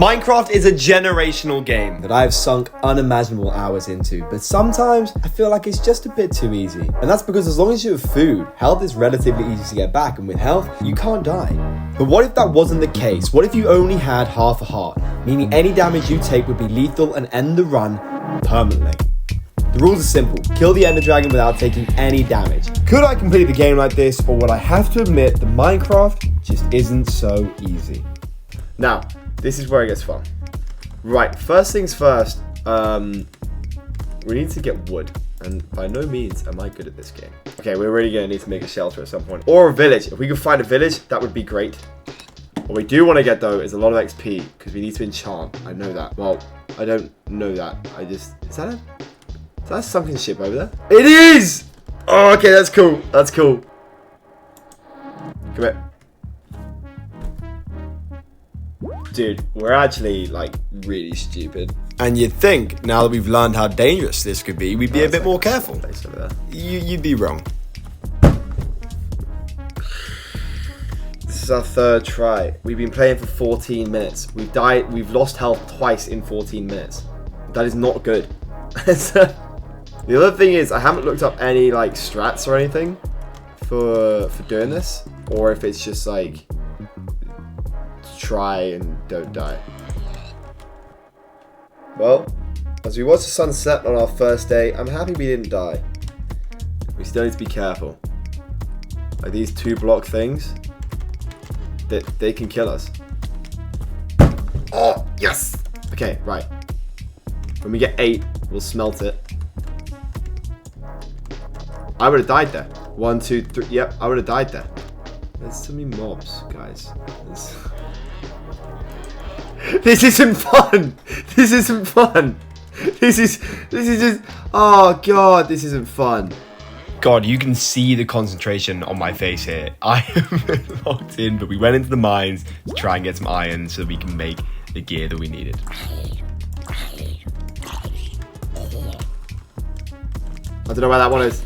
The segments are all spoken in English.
Minecraft is a generational game that I have sunk unimaginable hours into, but sometimes I feel like it's just a bit too easy. And that's because as long as you have food, health is relatively easy to get back, and with health, you can't die. But what if that wasn't the case? What if you only had half a heart, meaning any damage you take would be lethal and end the run permanently? The rules are simple. Kill the Ender Dragon without taking any damage. Could I complete the game like this, or would I have to admit that Minecraft just isn't so easy? Now, this is where it gets fun. Right, first things first, we need to get wood. And by no means am I good at this game. Okay, we're really going to need to make a shelter at some point. Or a village. If we could find a village, that would be great. What we do want to get, though, is a lot of XP. Because we need to enchant. I know that. Well, I don't know that. Is that a sunken ship over there? It is! Oh, okay, that's cool. That's cool. Come here. Dude, we're actually, like, really stupid. And you'd think, now that we've learned how dangerous this could be, we'd be a bit more careful. Place over there. You'd be wrong. This is our third try. We've been playing for 14 minutes. We've lost health twice in 14 minutes. That is not good. The other thing is, I haven't looked up any, like, strats or anything for doing this. Or if it's just, like, try and don't die. Well, as we watch the sunset on our first day, I'm happy we didn't die. We still need to be careful. Like these 2-block things, they can kill us. Oh, yes! Okay, right. When we get 8, we'll smelt it. I would have died there. 1, 2, 3. Yep, I would have died there. There's so many mobs, guys. This isn't fun. This isn't fun. This is just. Oh god, this isn't fun. God, you can see the concentration on my face here. I am locked in, but we went into the mines to try and get some iron so we can make the gear that we needed. I don't know where that one is.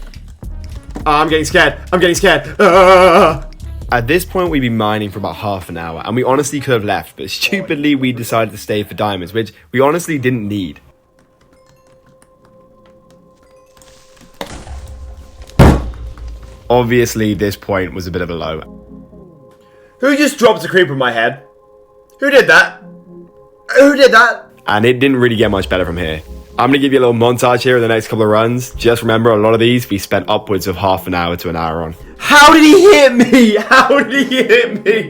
Oh, I'm getting scared. I'm getting scared. Ah! At this point, we'd been mining for about half an hour, and we honestly could have left, but stupidly, we decided to stay for diamonds, which we honestly didn't need. Obviously, this point was a bit of a low. Who just dropped a creeper in my head? Who did that? Who did that? And it didn't really get much better from here. I'm going to give you a little montage here of the next couple of runs. Just remember, a lot of these we spent upwards of half an hour to an hour on. How did he hit me? How did he hit me?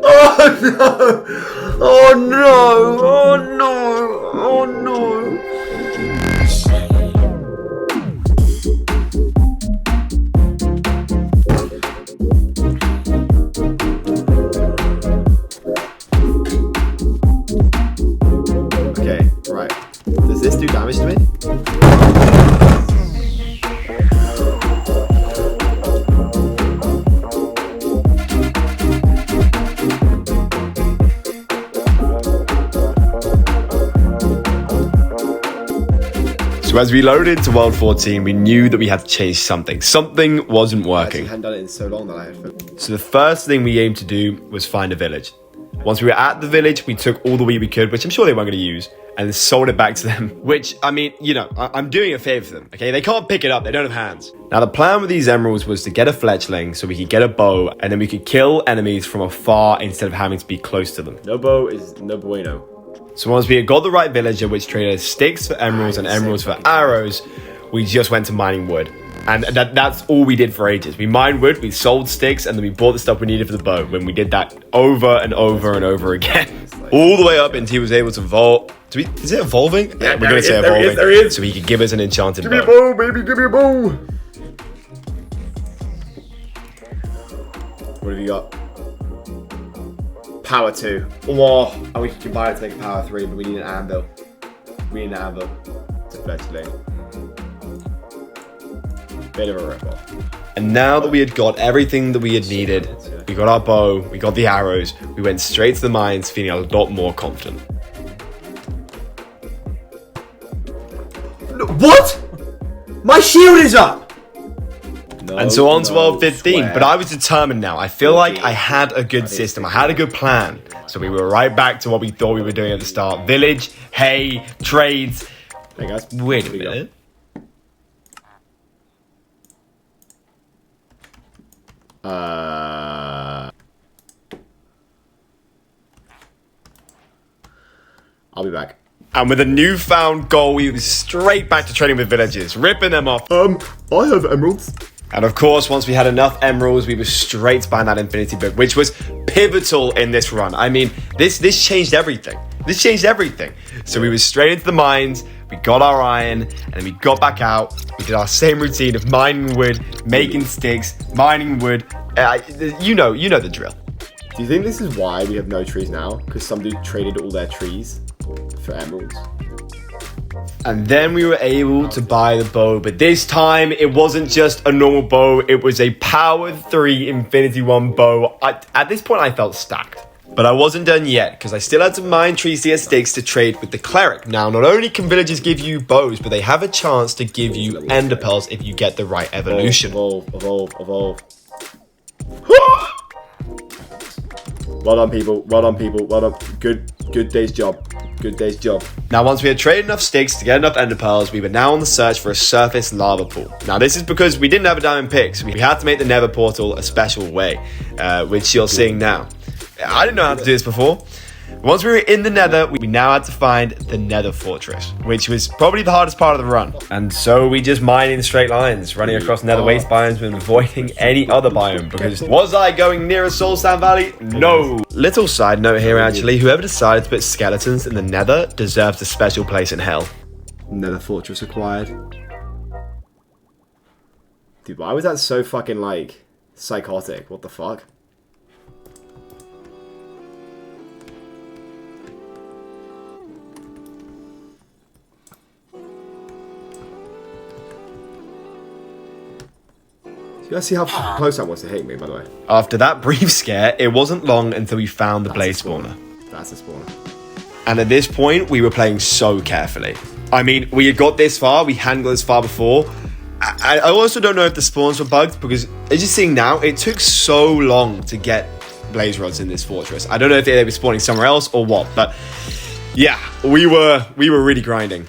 Oh no! Oh no! Oh no! Oh no! Okay, right. Does this do damage to me? So as we loaded into World 14, we knew that we had to change something. Something wasn't working. I hadn't done it in so long that I had. So the first thing we aimed to do was find a village. Once we were at the village, we took all the wheat we could, which I'm sure they weren't going to use, and sold it back to them. Which, I mean, you know, I'm doing a favor for them, okay? They can't pick it up. They don't have hands. Now, the plan with these emeralds was to get a fletchling so we could get a bow, and then we could kill enemies from afar instead of having to be close to them. No bow is no bueno. So once we had got the right villager, which traded sticks for emeralds and emeralds for arrows, we just went to mining wood. And that's all we did for ages. We mined wood, we sold sticks, and then we bought the stuff we needed for the bow. When we did that over and over and over again. All the way up until he was able to vault. Is it evolving? Yeah, we're going to say evolving. There he is. So he could give us an enchanted bow. Give me a bow, baby, give me a bow. What have you got? Power 2. Oh, and we can combine it to make a power 3, but we need an anvil. We need an anvil to fletchling. Bit of a rip-off. And now that we had got everything that we had needed, we got our bow, we got the arrows, we went straight to the mines feeling a lot more confident. What? My shield is up! And so on to World 15, but I was determined now. I feel like I had a good system. I had a good plan. So we were right back to what we thought we were doing at the start. Village, hay, trades. Hey guys. Wait a Here we go. minute. I'll be back. And with a newfound goal, we were straight back to trading with villagers, ripping them off. I have emeralds. And of course, once we had enough emeralds, we were straight behind that infinity book, which was pivotal in this run. I mean, this changed everything. This changed everything. So we were straight into the mines, we got our iron, and then we got back out. We did our same routine of mining wood, making sticks, mining wood. You know the drill. Do you think this is why we have no trees now? Because some dude traded all their trees for emeralds. And then we were able to buy the bow, but this time it wasn't just a normal bow, it was a Power 3 Infinity 1 bow. At this point I felt stacked. But I wasn't done yet, because I still had to mine trees to get sticks to trade with the cleric. Now, not only can villagers give you bows, but they have a chance to give you ender pearls if you get the right evolution. Evolve. Well done, people. Well done. Good day's job. Now, once we had traded enough sticks to get enough ender pearls, we were now on the search for a surface lava pool. Now, this is because we didn't have a diamond pick, so we had to make the nether portal a special way, which you're seeing now. I didn't know how to do this before. Once we were in the nether, we now had to find the nether fortress, which was probably the hardest part of the run. And so we just mined in straight lines, running across nether waste biomes and avoiding any other biome, because was I going near a soul sand valley? No. Little side note here actually, whoever decided to put skeletons in the nether deserves a special place in hell. Nether fortress acquired. Dude, why was that so fucking, like, psychotic? What the fuck? You guys see how close that was to hitting me, by the way? After that brief scare, it wasn't long until we found the blaze spawner. That's a spawner. And at this point, we were playing so carefully. I mean, we had got this far, we hadn't got this far before. I also don't know if the spawns were bugged, because as you're seeing now, it took so long to get blaze rods in this fortress. I don't know if they were spawning somewhere else or what, but yeah, we were really grinding.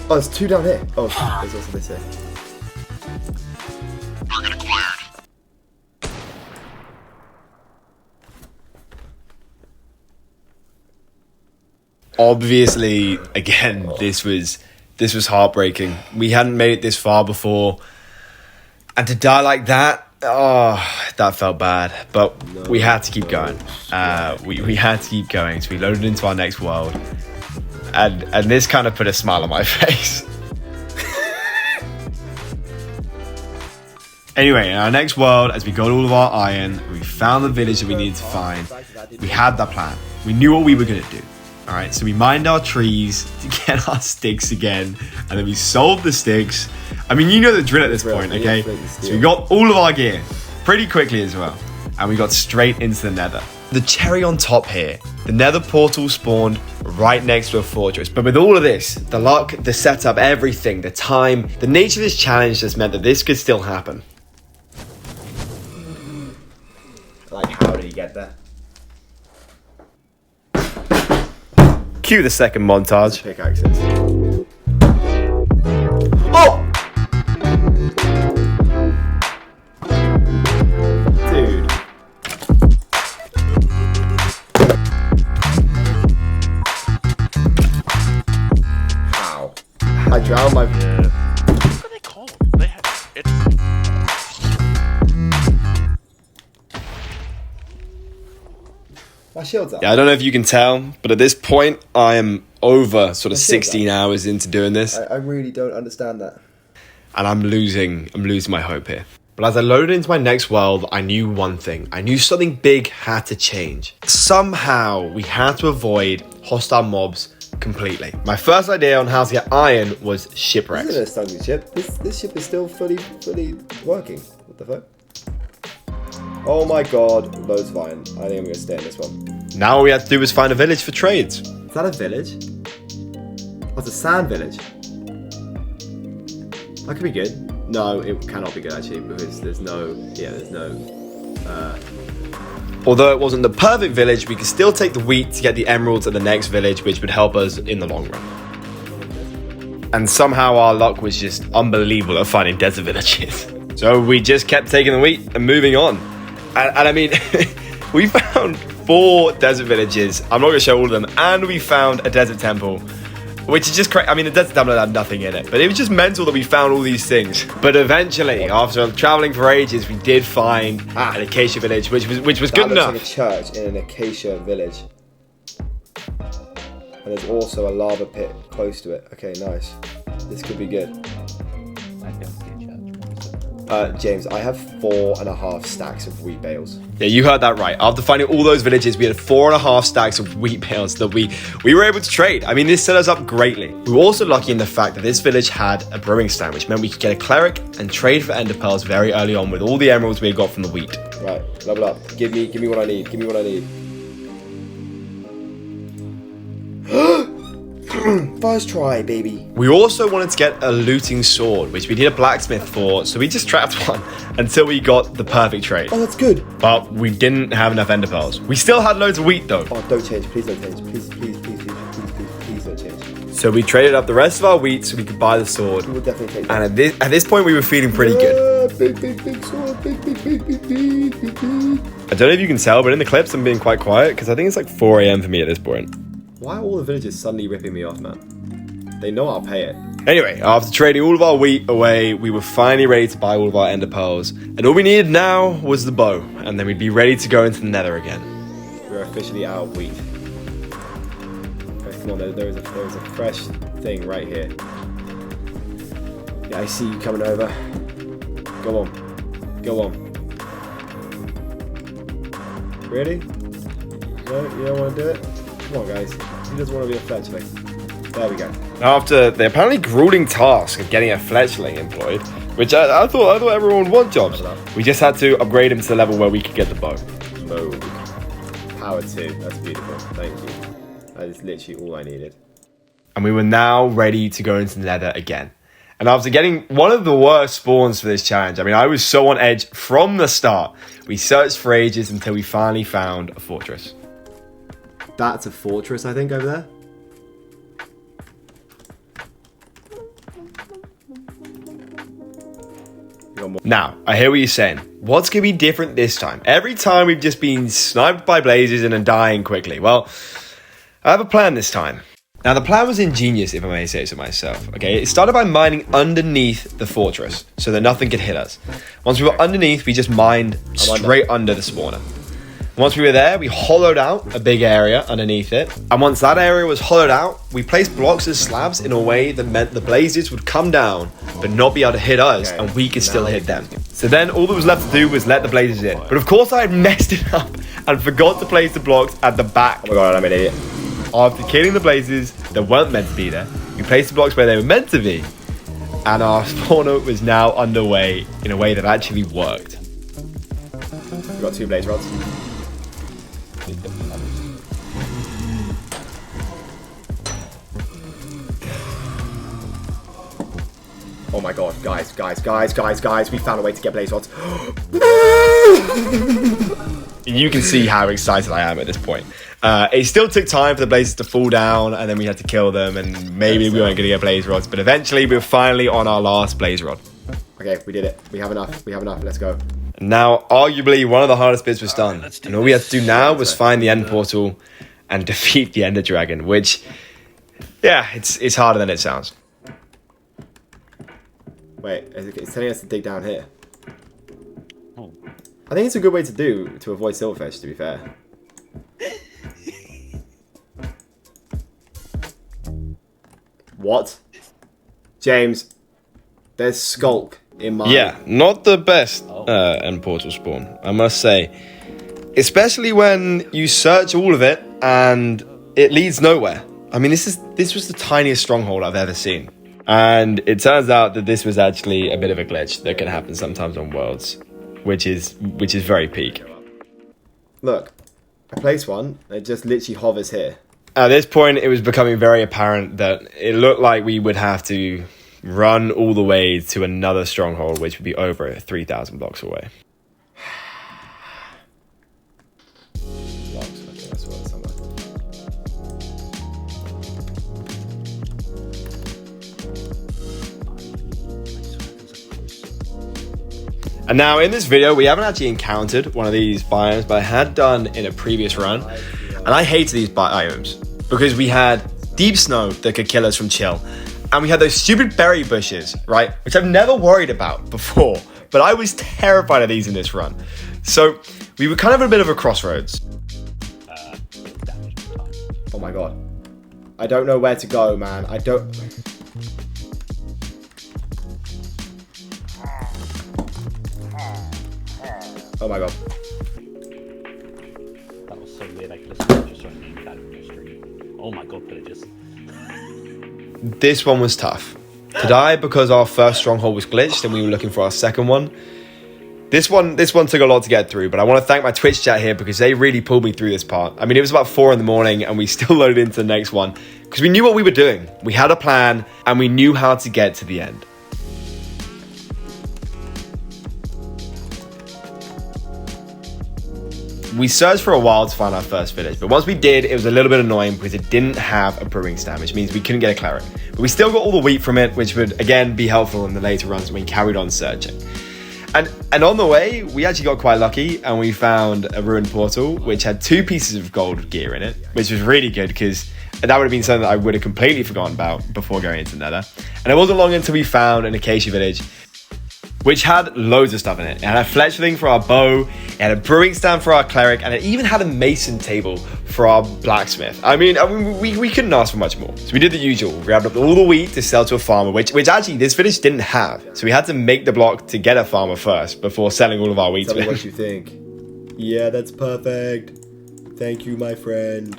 Oh, there's two down here. Oh, there's also this here. Target acquired. Obviously, again, this was heartbreaking. We hadn't made it this far before, and to die like that, that felt bad. But we had to keep going. We had to keep going. So we loaded into our next world, and this kind of put a smile on my face. Anyway, in our next world, as we got all of our iron, we found the village that we needed to find. We had that plan. We knew what we were going to do. All right, so we mined our trees to get our sticks again, and then we sold the sticks. I mean, you know the drill at this point, okay? So we got all of our gear pretty quickly as well, and we got straight into the nether. The cherry on top here, the nether portal spawned right next to a fortress. But with all of this, the luck, the setup, everything, the time, the nature of this challenge just meant that this could still happen. Like, how did he get there? Cue the second montage. Pickaxes. Oh! Dude. How? I drowned my... What do they call them? They have, it's My shield's up. Yeah, I don't know if you can tell, but at this point, I am over sort of I feel 16 hours into doing this, I really don't understand that. and I'm losing my hope here. But as I loaded into my next world, I knew one thing. I knew something big had to change. Somehow, we had to avoid hostile mobs completely. My first idea on how to get iron was shipwrecks. This isn't a stunning ship. This ship is still fully working. What the fuck? Oh my god, loads of iron. I think I'm gonna stay in this one. Now all we had to do was find a village for trades. Is that a village? Oh, it's a sand village. That could be good. No, it cannot be good actually, because there's no Although it wasn't the perfect village, we could still take the wheat to get the emeralds at the next village, which would help us in the long run. And somehow our luck was just unbelievable at finding desert villages. So we just kept taking the wheat and moving on. And I mean, we found 4 desert villages. I'm not going to show all of them. And we found a desert temple, which is just crazy. I mean, the desert temple had nothing in it, but it was just mental that we found all these things. But eventually, after traveling for ages, we did find an acacia village, which was good That enough. looks like a church in an acacia village. And there's also a lava pit close to it. Okay, nice. This could be good. I don't see a church. James, I have 4.5 stacks of wheat bales. Yeah, you heard that right. After finding all those villages, we had 4.5 stacks of wheat bales that we were able to trade. I mean, this set us up greatly. We were also lucky in the fact that this village had a brewing stand, which meant we could get a cleric and trade for ender pearls very early on with all the emeralds we had got from the wheat. Right, level up. Give me what I need. Give me what I need. First try, baby. We also wanted to get a looting sword, which we need a blacksmith for, so we just trapped one until we got the perfect trade. Oh, that's good. But we didn't have enough ender pearls. We still had loads of wheat though. Oh, don't change. Please don't change. Please don't change. So we traded up the rest of our wheat so we could buy the sword. We'll definitely take that. And at this point, we were feeling pretty good. Big sword. Big. I don't know if you can tell, but in the clips, I'm being quite quiet because I think it's like 4 a.m. for me at this point. Why are all the villagers suddenly ripping me off, man? They know I'll pay it. Anyway, after trading all of our wheat away, we were finally ready to buy all of our ender pearls. And all we needed now was the bow, and then we'd be ready to go into the nether again. We're officially out of wheat. Okay, come on, there is a fresh thing right here. Yeah, I see you coming over. Go on. Really? No, you don't want to do it? Come on, guys. Who doesn't want to be a fledgling? There we go. After the apparently grueling task of getting a fledgling employed, which I thought everyone would want jobs, we just had to upgrade him to the level where we could get the bow. Boom. Power 2. That's beautiful. Thank you. That is literally all I needed. And we were now ready to go into the nether again. And after getting one of the worst spawns for this challenge, I mean, I was so on edge from the start. We searched for ages until we finally found a fortress. That's a fortress, I think, over there. Now, I hear what you're saying. What's going to be different this time? Every time we've just been sniped by blazes and are dying quickly. Well, I have a plan this time. Now, the plan was ingenious, if I may say so myself. Okay, it started by mining underneath the fortress so that nothing could hit us. Once we were underneath, we just mined straight under the spawner. Once we were there, we hollowed out a big area underneath it. And once that area was hollowed out, we placed blocks as slabs in a way that meant the blazes would come down, but not be able to hit us, and we could still hit them. So then all that was left to do was let the blazes in. But of course I had messed it up and forgot to place the blocks at the back. Oh my god, I'm an idiot. After killing the blazes that weren't meant to be there, we placed the blocks where they were meant to be. And our spawner was now underway in a way that actually worked. We've got 2 blaze rods. Oh my god, guys, we found a way to get blaze rods. You can see how excited I am at this point. It still took time for the blazes to fall down, and then we had to kill them, and maybe we weren't going to get blaze rods, but eventually we were finally on our last blaze rod. Okay, we did it. We have enough. Let's go. Now, arguably, one of the hardest bits was done. let's do And all we had to do now was find the end portal and defeat the Ender Dragon, which, yeah, it's harder than it sounds. Wait, it's telling us to dig down here. Oh. I think it's a good way to avoid silverfish, to be fair. What? James, there's Skulk in my... Yeah, not the best end portal spawn, I must say. Especially when you search all of it and it leads nowhere. I mean, this was the tiniest stronghold I've ever seen. And it turns out that this was actually a bit of a glitch that can happen sometimes on Worlds, which is very peak. Look, I placed one, it just literally hovers here. At this point, it was becoming very apparent that it looked like we would have to run all the way to another stronghold, which would be over 3,000 blocks away. And now in this video, we haven't actually encountered one of these biomes, but I had done in a previous run. And I hated these biomes because we had deep snow that could kill us from chill. And we had those stupid berry bushes, right? Which I've never worried about before, but I was terrified of these in this run. So we were kind of at a bit of a crossroads. Damage time. Oh my god. I don't know where to go, man. I don't... Oh my god. That was so weird. I could have just showing me that in your stream. Oh my god, could it just... This one was tough. To die because our first stronghold was glitched and we were looking for our second one. This one took a lot to get through, but I want to thank my Twitch chat here because they really pulled me through this part. I mean, it was about 4 in the morning and we still loaded into the next one because we knew what we were doing. We had a plan and we knew how to get to the end. We searched for a while to find our first village, but once we did, it was a little bit annoying because it didn't have a brewing stand, which means we couldn't get a cleric. But we still got all the wheat from it, which would again be helpful in the later runs when we carried on searching. And on the way, we actually got quite lucky and we found a ruined portal, which had 2 pieces of gold gear in it, which was really good because that would have been something that I would have completely forgotten about before going into the nether. And it wasn't long until we found an acacia village, which had loads of stuff in it. It had a fletchling for our bow, it had a brewing stand for our cleric, and it even had a mason table for our blacksmith. I mean we couldn't ask for much more. So we did the usual. We grabbed up all the wheat to sell to a farmer, which actually this village didn't have. So we had to make the block to get a farmer first before selling all of our wheat Tell to me him. what you think. Yeah, that's perfect. Thank you, my friend.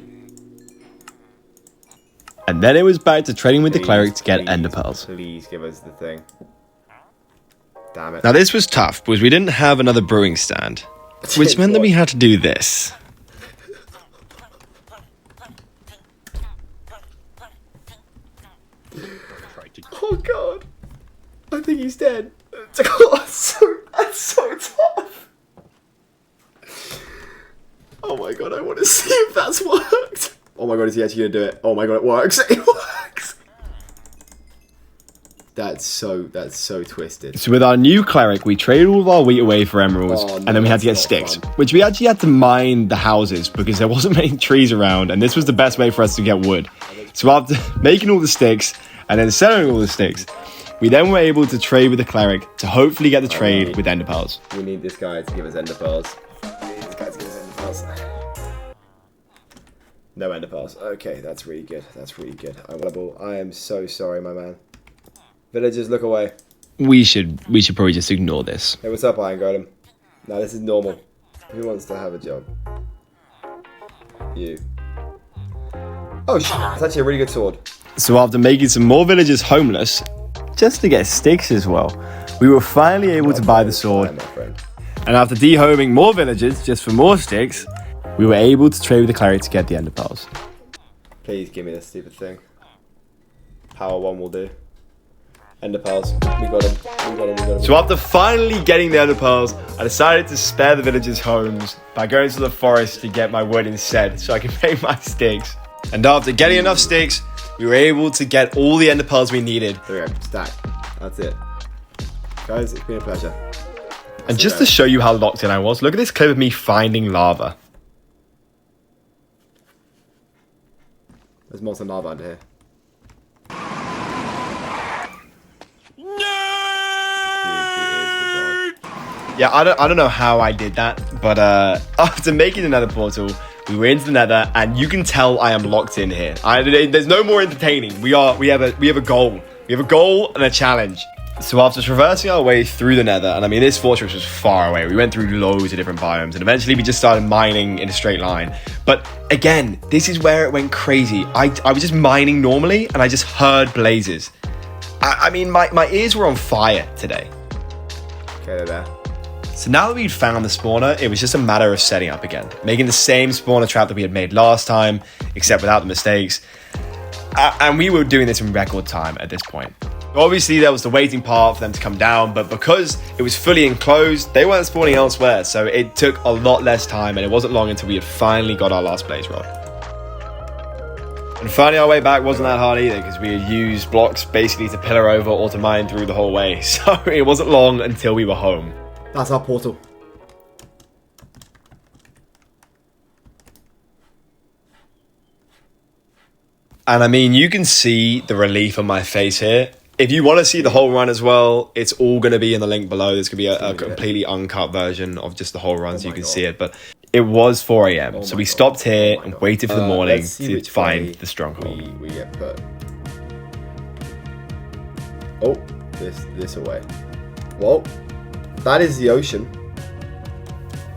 And then it was back to trading with the Please, cleric to get please, ender pearls. Please give us the thing. Damn it. Now this was tough because we didn't have another brewing stand, which meant that we had to do this. Oh god. I think he's dead. That's so tough. Oh my god, I want to see if that's worked. Oh my god, is he actually gonna do it? Oh my god, it works. It works. That's so twisted. So with our new cleric, we traded all of our wheat away for emeralds, Oh, no, and then we had to get that's sticks, not fun. which we actually had to mine the houses because there wasn't many trees around, and this was the best way for us to get wood. So after making all the sticks and then selling all the sticks, we then were able to trade with the cleric to hopefully get the trade with ender pearls. We need this guy to give us ender pearls. We need this guy to give us ender pearls. No ender pearls. Okay, that's really good. That's really good. I am so sorry, my man. Villagers, look away. We should probably just ignore this. Hey, what's up, Iron Golem? No, this is normal. Who wants to have a job? You. Oh shit, that's actually a really good sword. So after making some more villagers homeless, just to get sticks as well, we were finally able to buy the sword. Fine, my friend. And after dehoming more villagers just for more sticks, we were able to trade with the cleric to get the ender pearls. Please give me this stupid thing. Power 1 will do. Ender pearls. We got him. We got him. We got him. So after finally getting the ender pearls, I decided to spare the villagers' homes by going to the forest to get my wood instead so I could make my sticks. And after getting enough sticks, we were able to get all the ender pearls we needed. There we go. Stack. That's it. Guys, it's been a pleasure. And just to show you how locked in I was, look at this clip of me finding lava. There's molten lava under here. Yeah, I don't know how I did that, but after making another portal, we were into the nether, and you can tell I am locked in here. There's no more entertaining. We have a goal. We have a goal and a challenge. So after traversing our way through the nether, and I mean this fortress was far away, we went through loads of different biomes, and eventually we just started mining in a straight line. But again, this is where it went crazy. I was just mining normally, and I just heard blazes. I mean, my ears were on fire today. Okay, they're there. So now that we'd found the spawner, it was just a matter of setting up again, making the same spawner trap that we had made last time, except without the mistakes. And we were doing this in record time at this point. Obviously, there was the waiting part for them to come down, but because it was fully enclosed, they weren't spawning elsewhere, so it took a lot less time, and it wasn't long until we had finally got our last blaze rod. And finding our way back wasn't that hard either, because we had used blocks basically to pillar over or to mine through the whole way, so it wasn't long until we were home. That's our portal. And I mean, you can see the relief on my face here. If you want to see the whole run as well, it's all going to be in the link below. There's going to be a completely uncut version of just the whole run, so you can see it. But it was 4 a.m. So we stopped here and waited for the morning to find the stronghold. We get put. Oh, this away. Well, that is the ocean.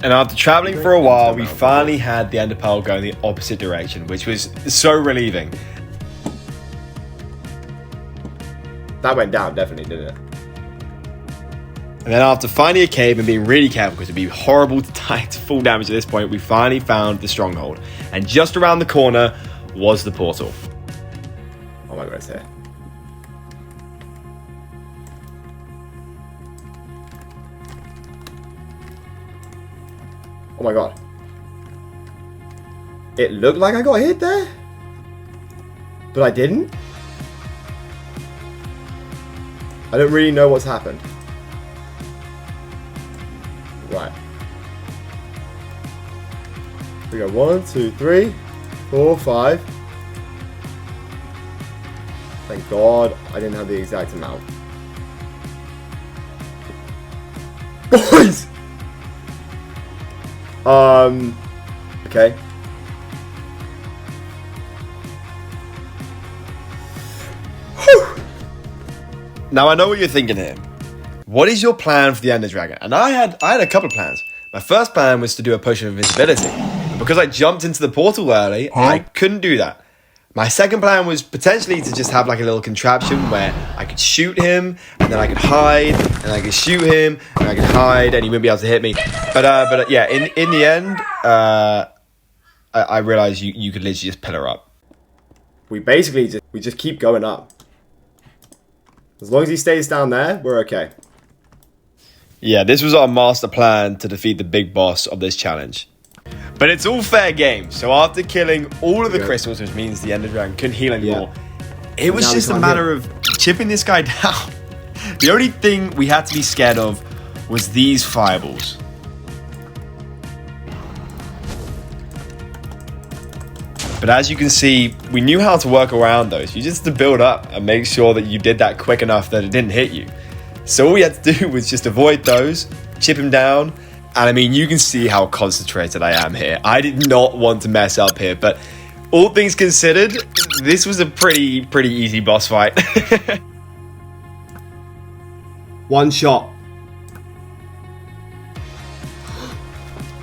And after traveling for a while, we finally had the Ender Pearl go in the opposite direction, which was so relieving. That went down, definitely, didn't it? And then after finding a cave and being really careful, because it'd be horrible to die to full damage at this point, we finally found the stronghold. And just around the corner was the portal. Oh my god, it's here. Oh my god. It looked like I got hit there, but I didn't. I don't really know what's happened. Right. We go 1, 2, 3, 4, 5. Thank God I didn't have the exact amount. Boys! Okay. Now I know what you're thinking here. What is your plan for the Ender Dragon? And I had a couple of plans. My first plan was to do a potion of invisibility. But because I jumped into the portal early, I couldn't do that. My second plan was potentially to just have like a little contraption where I could shoot him, and then I could hide, and I could shoot him, and I could hide, and he wouldn't be able to hit me. But yeah, in the end, I realized you could literally just pillar up. We basically just keep going up. As long as he stays down there, we're okay. Yeah, this was our master plan to defeat the big boss of this challenge. But it's all fair game. So after killing all of the crystals, which means the Ender Dragon couldn't heal anymore, it was just a matter of chipping this guy down. The only thing we had to be scared of was these fireballs. But as you can see, we knew how to work around those. You just had to build up and make sure that you did that quick enough that it didn't hit you. So all we had to do was just avoid those, chip him down. And I mean, you can see how concentrated I am here. I did not want to mess up here, but all things considered, this was a pretty easy boss fight. One shot.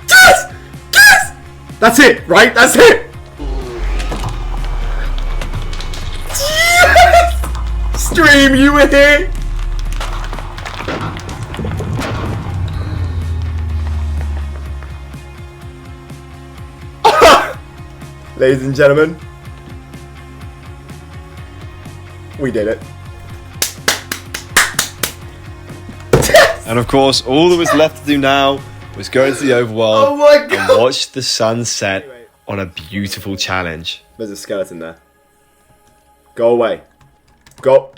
Yes! Yes! That's it, right? That's it! Yes! Stream, you were here! Ladies and gentlemen, we did it. And of course, all that was left to do now was go into the overworld Oh my God. and watch the sun set on a beautiful challenge. There's a skeleton there. Go away. Go.